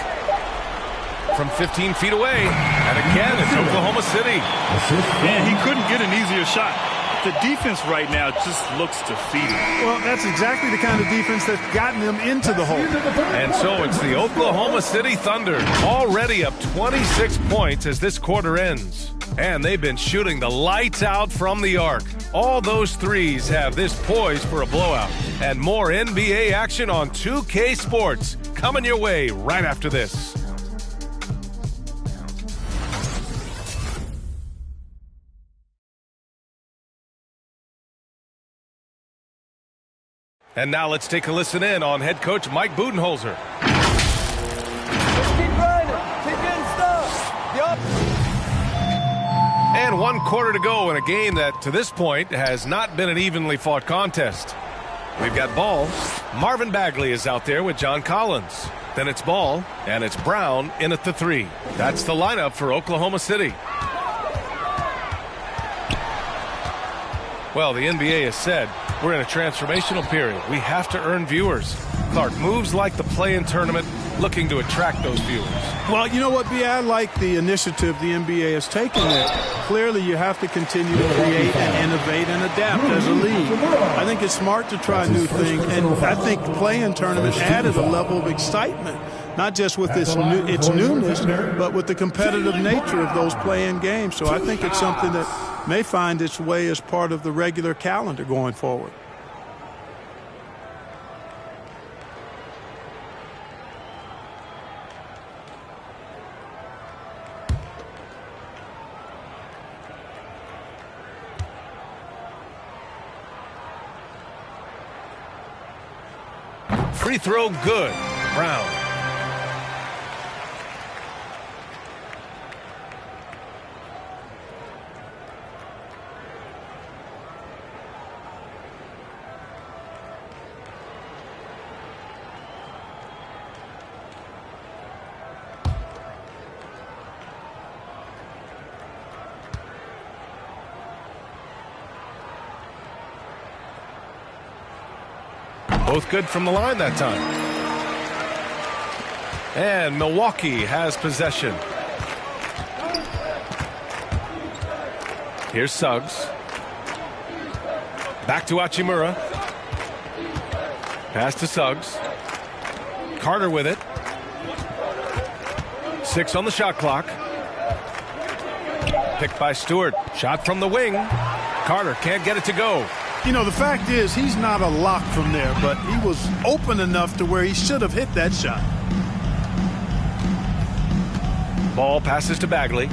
From 15 feet away. And again, it's Oklahoma City. And he couldn't get an easier shot. The defense right now just looks defeated. Well, that's exactly the kind of defense that's gotten them into the hole. And so it's the Oklahoma City Thunder, already up 26 points as this quarter ends. And they've been shooting the lights out from the arc. All those threes have this poised for a blowout. And more NBA action on 2K Sports coming your way right after this. And now let's take a listen in on head coach Mike Budenholzer. Let's keep grinding. Keep getting stuff. Yup. And 1 quarter to go in a game that, to this point, has not been an evenly fought contest. We've got ball. Marvin Bagley is out there with John Collins. Then it's ball, and it's Brown in at the 3. That's the lineup for Oklahoma City. Well, the NBA has said we're in a transformational period. We have to earn viewers. Clark, moves like the play-in tournament looking to attract those viewers. Well, you know what, B? I like the initiative the NBA has taken there. Clearly, you have to continue to create and innovate and adapt as a league. I think it's smart to try new things, and I think the play-in tournament added a level of excitement, not just with its newness, but with the competitive nature of those play-in games. So I think it's something that may find its way as part of the regular calendar going forward. Free throw good. Brown. Both good from the line that time. And Milwaukee has possession. Here's Suggs. Back to Hachimura. Pass to Suggs. Carter with it. 6 on the shot clock. Picked by Stewart. Shot from the wing. Carter can't get it to go. You know, the fact is he's not a lock from there, but he was open enough to where he should have hit that shot. Ball passes to Bagley.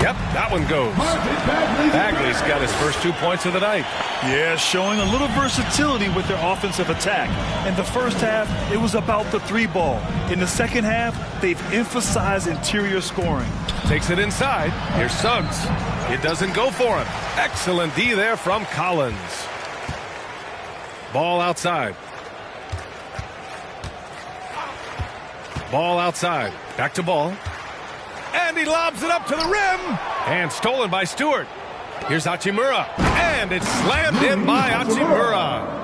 Yep, that one goes. Bagley's got his first 2 points of the night. Yeah, showing a little versatility with their offensive attack. In the first half, it was about the 3 ball. In the second half, they've emphasized interior scoring. Takes it inside. Here's Suggs. It doesn't go for him. Excellent D there from Collins. Ball outside. Ball outside. Back to ball. And he lobs it up to the rim. And stolen by Stewart. Here's Hachimura. And it's slammed in by Hachimura.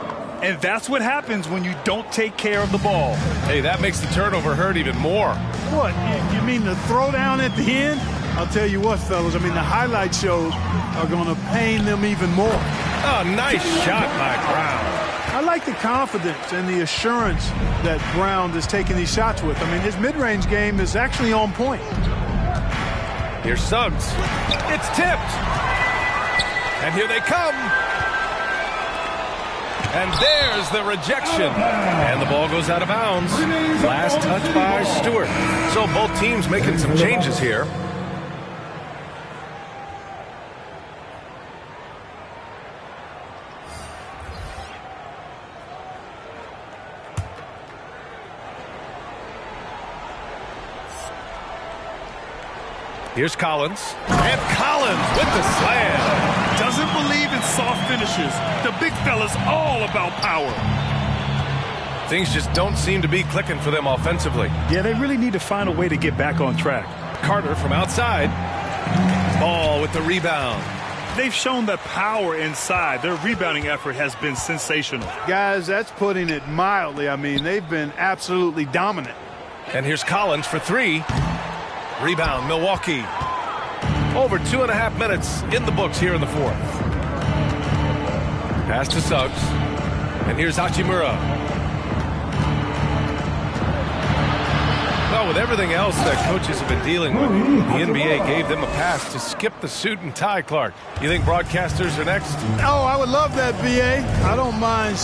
And that's what happens when you don't take care of the ball. Hey, that makes the turnover hurt even more. What, you mean the throwdown at the end? I'll tell you what, fellas, I mean, the highlight shows are going to pain them even more. Oh, nice shot by Brown. I like the confidence and the assurance that Brown is taking these shots with. I mean, his mid-range game is actually on point. Here's Suggs. It's tipped. And here they come. And there's the rejection. And the ball goes out of bounds. Last touch by Stewart. So both teams making some changes here. Here's Collins. And Collins with the slam. Doesn't believe in soft finishes. The big fella's all about power. Things just don't seem to be clicking for them offensively. Yeah, they really need to find a way to get back on track. Carter from outside. Ball with the rebound. They've shown that power inside. Their rebounding effort has been sensational. Guys, that's putting it mildly. I mean, they've been absolutely dominant. And here's Collins for three. Rebound, Milwaukee. Over 2.5 minutes in the books here in the fourth. Pass to Suggs. And here's Hachimura. Well, with everything else that coaches have been dealing with, the NBA gave them a pass to skip the suit and tie, Clark. You think broadcasters are next? Oh, I would love that, BA. I don't mind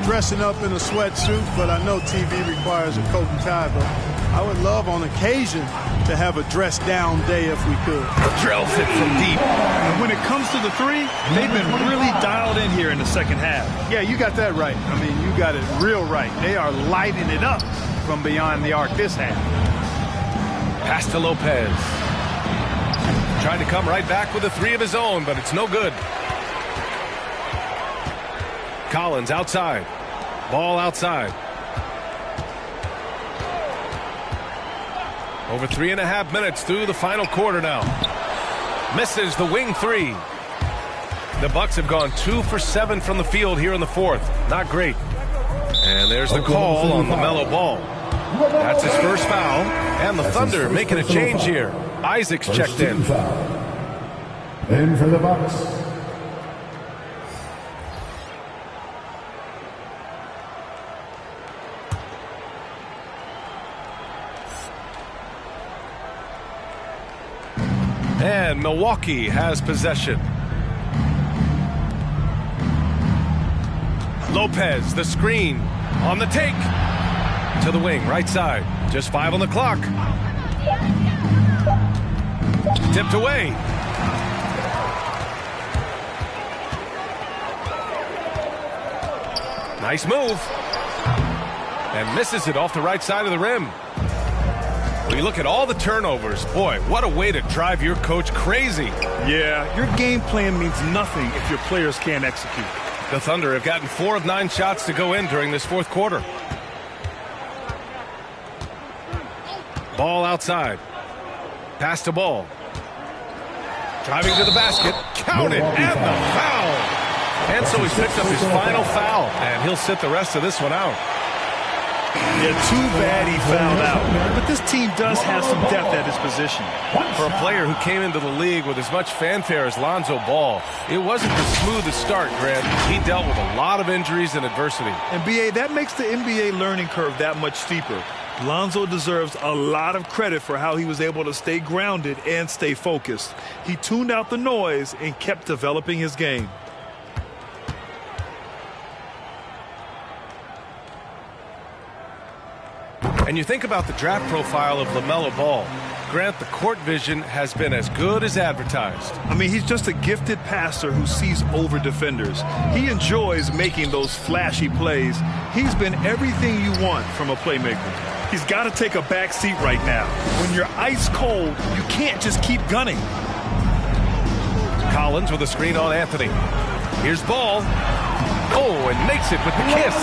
dressing up in a sweatsuit, but I know TV requires a coat and tie. But I would love on occasion to have a dress-down day if we could. Drills it from deep. And when it comes to the three, they've been really dialed in here in the second half. Yeah, you got that right. I mean, you got it real right. They are lighting it up from beyond the arc this half. Pass to Lopez. Trying to come right back with a three of his own, but it's no good. Collins outside. Ball outside. Over 3.5 minutes through the final quarter now. Misses the wing three. The Bucks have gone 2 for 7 from the field here in the fourth. Not great. And there's the call on LaMelo Ball. That's his first foul. And the Thunder making a change here. Isaac's checked in. In for the Bucks. And Milwaukee has possession. Lopez, the screen, on the take. To the wing, right side. Just 5 on the clock. Tipped away. Nice move. And misses it off the right side of the rim. When you look at all the turnovers, boy, what a way to drive your coach crazy. Yeah, your game plan means nothing if your players can't execute. The Thunder have gotten 4 of 9 shots to go in during this fourth quarter. Ball outside. Pass to Ball. Driving to the basket. Counted. And the foul. And so he's picked up his final foul. And he'll sit the rest of this one out. Yeah, too bad he fouled out. But this team does have some depth at his position. For a player who came into the league with as much fanfare as Lonzo Ball, it wasn't the smoothest start, Grant. He dealt with a lot of injuries and adversity. And, B.A., that makes the NBA learning curve that much steeper. Lonzo deserves a lot of credit for how he was able to stay grounded and stay focused. He tuned out the noise and kept developing his game. And you think about the draft profile of LaMelo Ball. Grant, the court vision has been as good as advertised. I mean, he's just a gifted passer who sees over defenders. He enjoys making those flashy plays. He's been everything you want from a playmaker. He's got to take a back seat right now. When you're ice cold, you can't just keep gunning. Collins with a screen on Anthony. Here's Ball. Oh, and makes it with the kiss.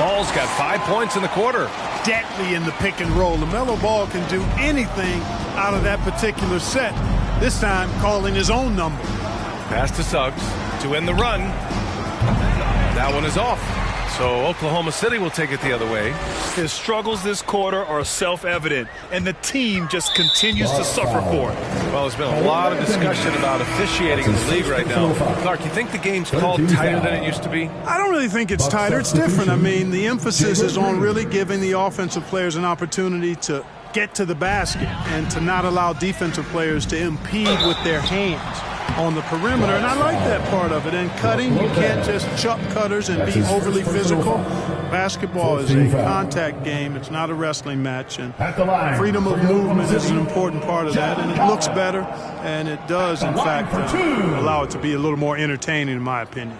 Ball's got 5 points in the quarter. Deadly in the pick and roll. LaMelo Ball can do anything out of that particular set. This time calling his own number. Pass to Suggs to end the run. That one is off. So Oklahoma City will take it the other way. His struggles this quarter are self-evident, and the team just continues to suffer for it. Well, there's been a lot of discussion about officiating in the league right now. Clark, you think the game's called tighter than it used to be? I don't really think it's tighter. It's different. I mean, the emphasis is on really giving the offensive players an opportunity to get to the basket and to not allow defensive players to impede with their hands on the perimeter, and I like that part of it. And cutting, you can't just chuck cutters and be overly physical. Basketball is a contact game. It's not a wrestling match, and freedom of movement is an important part of that, and it looks better, and it does, in fact, allow it to be a little more entertaining, in my opinion.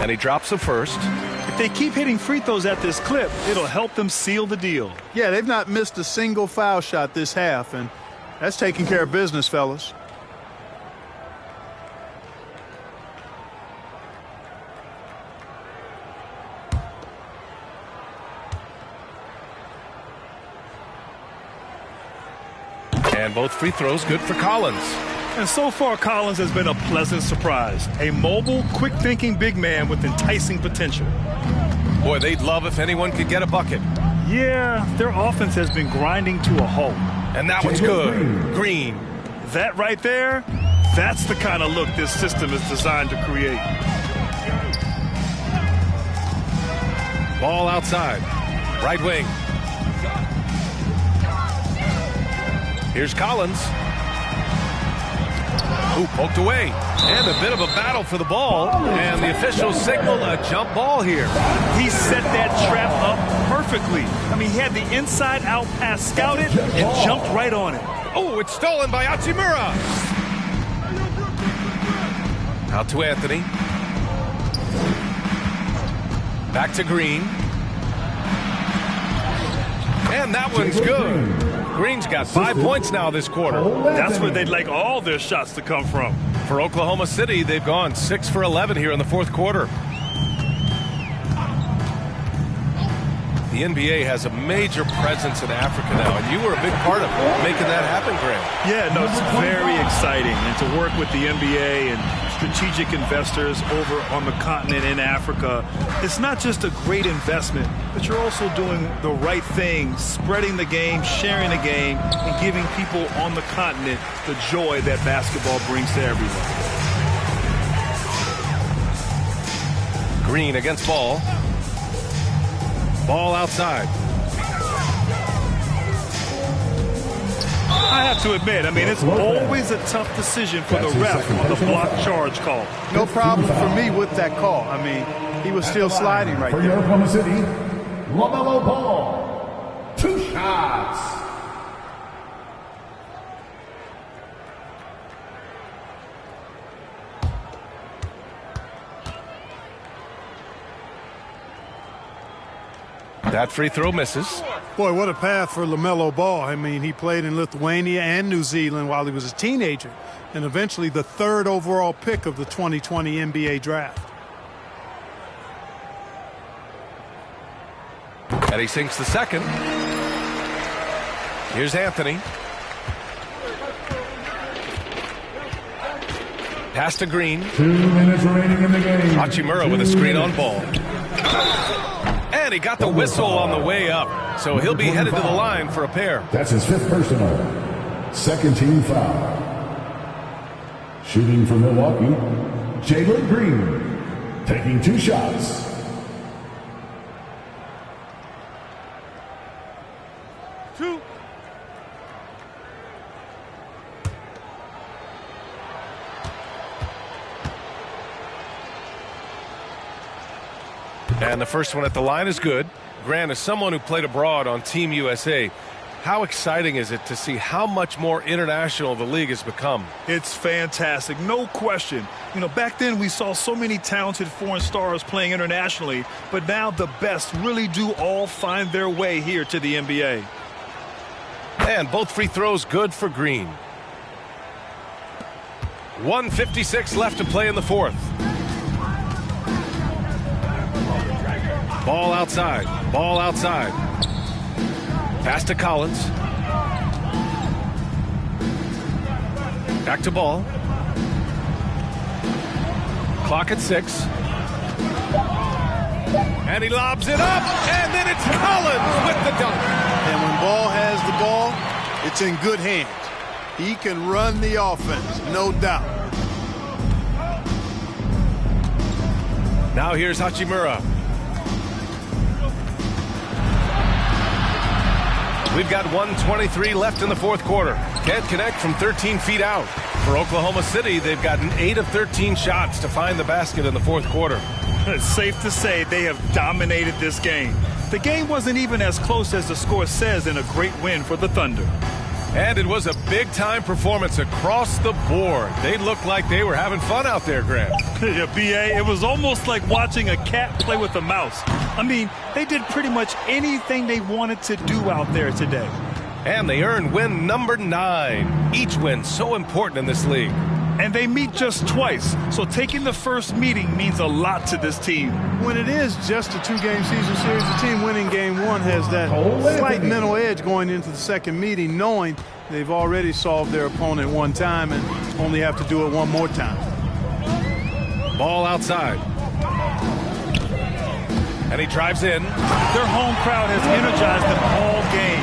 And he drops the first. If they keep hitting free throws at this clip, it'll help them seal the deal. Yeah, they've not missed a single foul shot this half, and that's taking care of business, fellas. And both free throws good for Collins. And so far, Collins has been a pleasant surprise. A mobile, quick-thinking big man with enticing potential. Boy, they'd love if anyone could get a bucket. Yeah, their offense has been grinding to a halt. And that one's good. Green. That right there, that's the kind of look this system is designed to create. Ball outside. Right wing. Here's Collins. Ooh, poked away. And a bit of a battle for the ball. And the officials signal a jump ball here. He set that trap up perfectly. I mean, he had the inside-out pass scouted and jumped right on it. Oh, it's stolen by Hachimura. Out to Anthony. Back to Green. And that one's good. Green's got 5 points now this quarter. That's where they'd like all their shots to come from. For Oklahoma City, they've gone 6 for 11 here in the fourth quarter. The NBA has a major presence in Africa now, and you were a big part of making that happen, Graham. Yeah, no, it's very exciting. And to work with the NBA and strategic investors over on the continent in Africa, it's not just a great investment, but you're also doing the right thing, spreading the game, sharing the game, and giving people on the continent the joy that basketball brings to everyone. Green against Ball. Ball outside. I have to admit, I mean, it's always a tough decision for the ref on the block charge call. No problem for me with that call. I mean, he was still sliding right there. For Oklahoma City, LaMelo Ball. 2 shots. That free throw misses. Boy, what a path for LaMelo Ball. I mean, he played in Lithuania and New Zealand while he was a teenager, and eventually the 3rd overall pick of the 2020 NBA draft. And he sinks the second. Here's Anthony. Pass to Green. 2 minutes remaining in the game. Hachimura with a screen on Ball. And he got the whistle on the way up, so he'll be headed to the line for a pair. That's his 5th personal. 2nd team foul. Shooting for Milwaukee, Jalen Green, taking 2 shots. And the first one at the line is good. Grant, as someone who played abroad on Team USA, how exciting is it to see how much more international the league has become? It's fantastic, no question. You know, back then we saw so many talented foreign stars playing internationally, but now the best really do all find their way here to the NBA. And both free throws good for Green. 1:56 left to play in the fourth. Ball outside. Ball outside. Pass to Collins. Back to Ball. Clock at 6. And he lobs it up. And then it's Collins with the dunk. And when Ball has the ball, it's in good hands. He can run the offense, no doubt. Now here's Hachimura. We've got 1:23 left in the fourth quarter. Can't connect from 13 feet out. For Oklahoma City, they've gotten 8 of 13 shots to find the basket in the fourth quarter. It's safe to say they have dominated this game. The game wasn't even as close as the score says in a great win for the Thunder. And it was a big-time performance across the board. They looked like they were having fun out there, Grant. Yeah, B.A., it was almost like watching a cat play with a mouse. I mean, they did pretty much anything they wanted to do out there today. And they earned win number 9. Each win so important in this league. And they meet just twice, so taking the first meeting means a lot to this team. When it is just a 2-game season series, the team winning game 1 has that slight mental edge going into the second meeting, knowing they've already solved their opponent one time and only have to do it one more time. Ball outside. And he drives in. Their home crowd has energized them all game.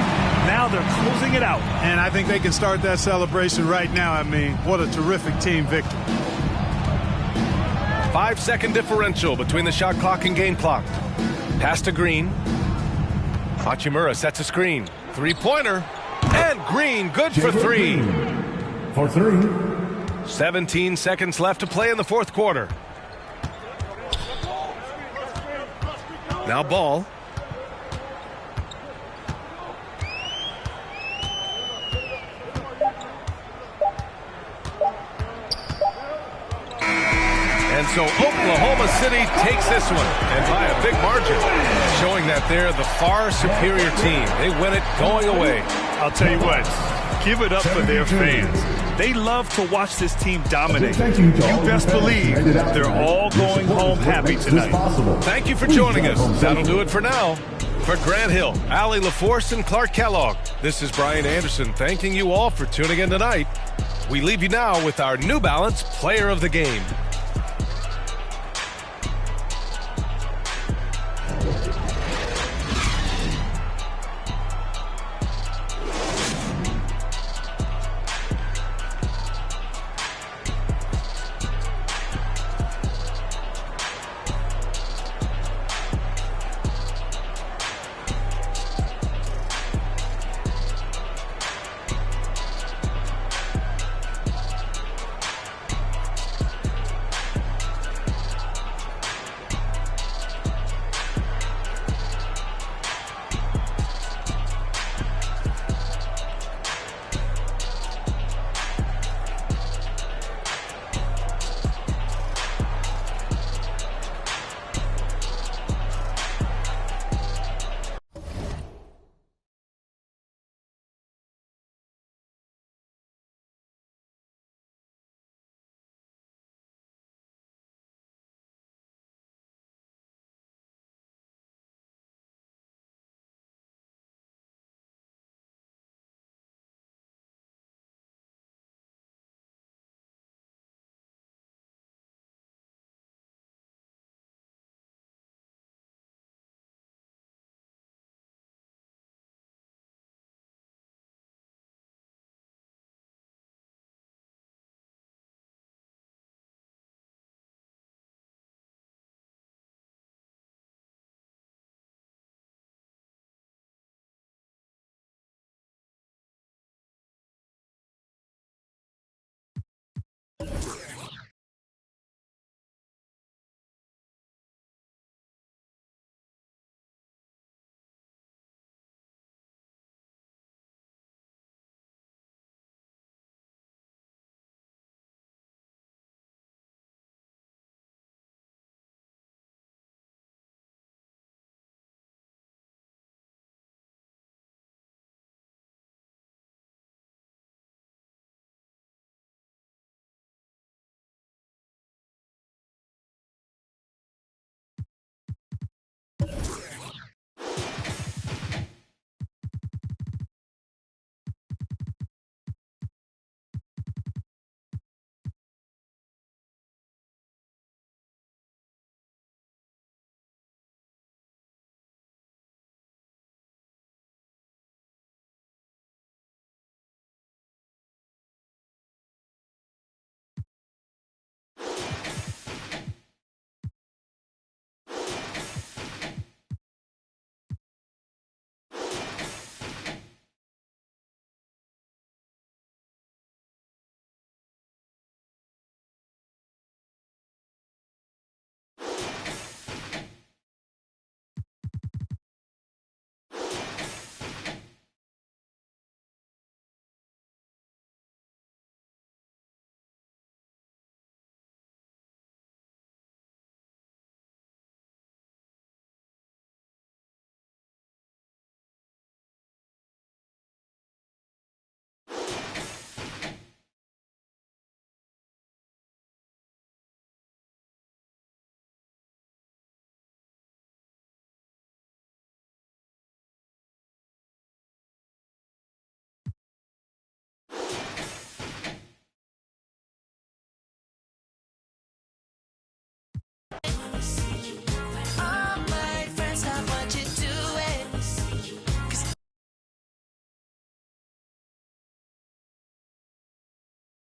Now they're closing it out. And I think they can start that celebration right now. I mean, what a terrific team victory. 5-second differential between the shot clock and game clock. Pass to Green. Hachimura sets a screen. 3-pointer. And Green, good for 3. For 3. 17 seconds left to play in the fourth quarter. Now Ball. And so Oklahoma City takes this one, and by a big margin, showing that they're the far superior team. They win it going away. I'll tell you what, give it up for their fans. They love to watch this team dominate. You best believe they're all going home happy tonight. Thank you for joining us. That'll do it for now. For Grant Hill, Allie LaForce, and Clark Kellogg, this is Brian Anderson thanking you all for tuning in tonight. We leave you now with our New Balance Player of the Game.